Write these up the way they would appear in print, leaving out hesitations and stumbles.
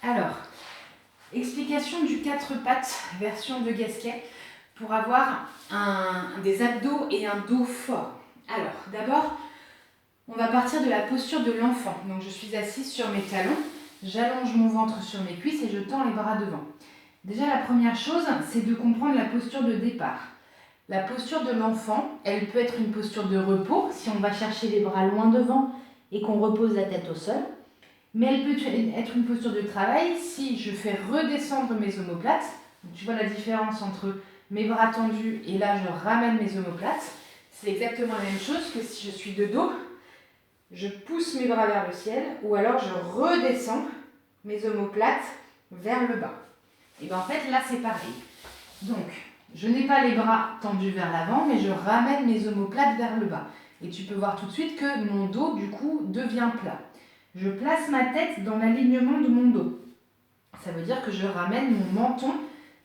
Alors, explication du 4 pattes version de Gasquet pour avoir des abdos et un dos fort. Alors, d'abord, on va partir de la posture de l'enfant. Donc, je suis assise sur mes talons, j'allonge mon ventre sur mes cuisses et je tends les bras devant. Déjà, la première chose, c'est de comprendre la posture de départ. La posture de l'enfant, elle peut être une posture de repos, si on va chercher les bras loin devant et qu'on repose la tête au sol. Mais elle peut être une posture de travail si je fais redescendre mes omoplates. Donc, tu vois la différence entre mes bras tendus et là, je ramène mes omoplates. C'est exactement la même chose que si je suis de dos, je pousse mes bras vers le ciel ou alors je redescends mes omoplates vers le bas. Et bien en fait, là, c'est pareil. Donc, je n'ai pas les bras tendus vers l'avant, mais je ramène mes omoplates vers le bas. Et tu peux voir tout de suite que mon dos, du coup, devient plat. Je place ma tête dans l'alignement de mon dos. Ça veut dire que je ramène mon menton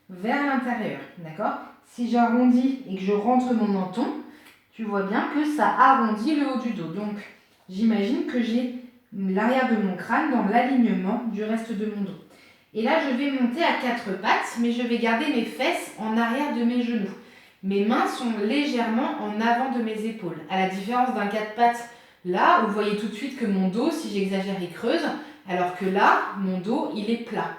vers l'intérieur, d'accord? Si j'arrondis et que je rentre mon menton, tu vois bien que ça arrondit le haut du dos. Donc, j'imagine que j'ai l'arrière de mon crâne dans l'alignement du reste de mon dos. Et là, je vais monter à 4 pattes, mais je vais garder mes fesses en arrière de mes genoux. Mes mains sont légèrement en avant de mes épaules. À la différence d'un 4 pattes, là, vous voyez tout de suite que mon dos, si j'exagère, il creuse, alors que là, mon dos, il est plat.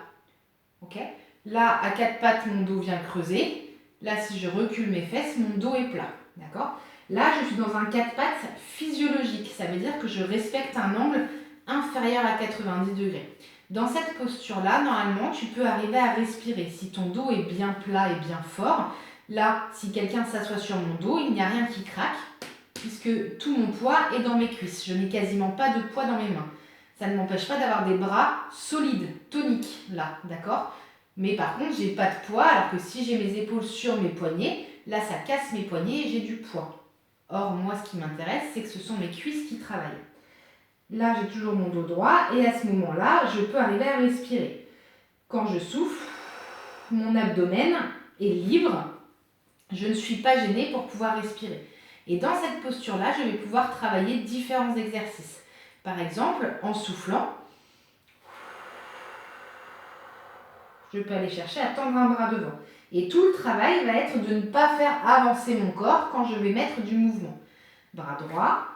Ok ? Là, à 4 pattes, mon dos vient creuser. Là, si je recule mes fesses, mon dos est plat. D'accord ? Là, je suis dans un 4 pattes physiologique. Ça veut dire que je respecte un angle inférieur à 90 degrés. Dans cette posture-là, normalement, tu peux arriver à respirer. Si ton dos est bien plat et bien fort, là, si quelqu'un s'assoit sur mon dos, il n'y a rien qui craque, puisque tout mon poids est dans mes cuisses. Je n'ai quasiment pas de poids dans mes mains. Ça ne m'empêche pas d'avoir des bras solides, toniques, là, d'accord ? Mais par contre, j'ai pas de poids, alors que si j'ai mes épaules sur mes poignets, là, ça casse mes poignets et j'ai du poids. Or, moi, ce qui m'intéresse, c'est que ce sont mes cuisses qui travaillent. Là, j'ai toujours mon dos droit et à ce moment-là, je peux arriver à respirer. Quand je souffle, mon abdomen est libre. Je ne suis pas gênée pour pouvoir respirer. Et dans cette posture-là, je vais pouvoir travailler différents exercices. Par exemple, en soufflant, je peux aller chercher à tendre un bras devant. Et tout le travail va être de ne pas faire avancer mon corps quand je vais mettre du mouvement. Bras droit,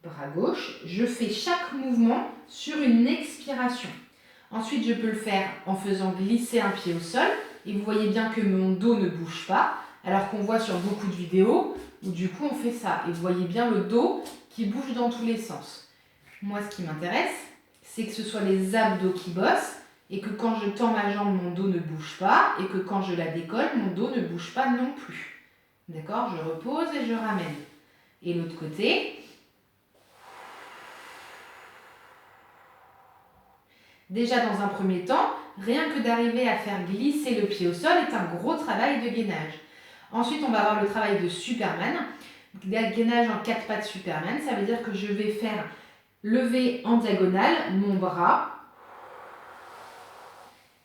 bras gauche, je fais chaque mouvement sur une expiration. Ensuite, je peux le faire en faisant glisser un pied au sol. Et vous voyez bien que mon dos ne bouge pas, alors qu'on voit sur beaucoup de vidéos où du coup on fait ça. Et vous voyez bien le dos qui bouge dans tous les sens. Moi, ce qui m'intéresse, c'est que ce soit les abdos qui bossent et que quand je tends ma jambe, mon dos ne bouge pas et que quand je la décolle, mon dos ne bouge pas non plus. D'accord ? Je repose et je ramène. Et l'autre côté. Déjà, dans un premier temps, rien que d'arriver à faire glisser le pied au sol est un gros travail de gainage. Ensuite, on va avoir le travail de Superman. Gainage en 4 pattes Superman, ça veut dire que je vais faire lever en diagonale mon bras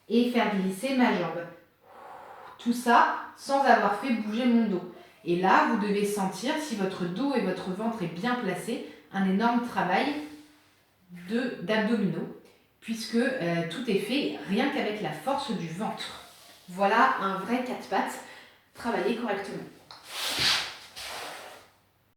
et faire glisser ma jambe. Tout ça sans avoir fait bouger mon dos. Et là, vous devez sentir, si votre dos et votre ventre est bien placé, un énorme travail d'abdominaux, puisque tout est fait rien qu'avec la force du ventre. Voilà un vrai 4 pattes travaillé correctement.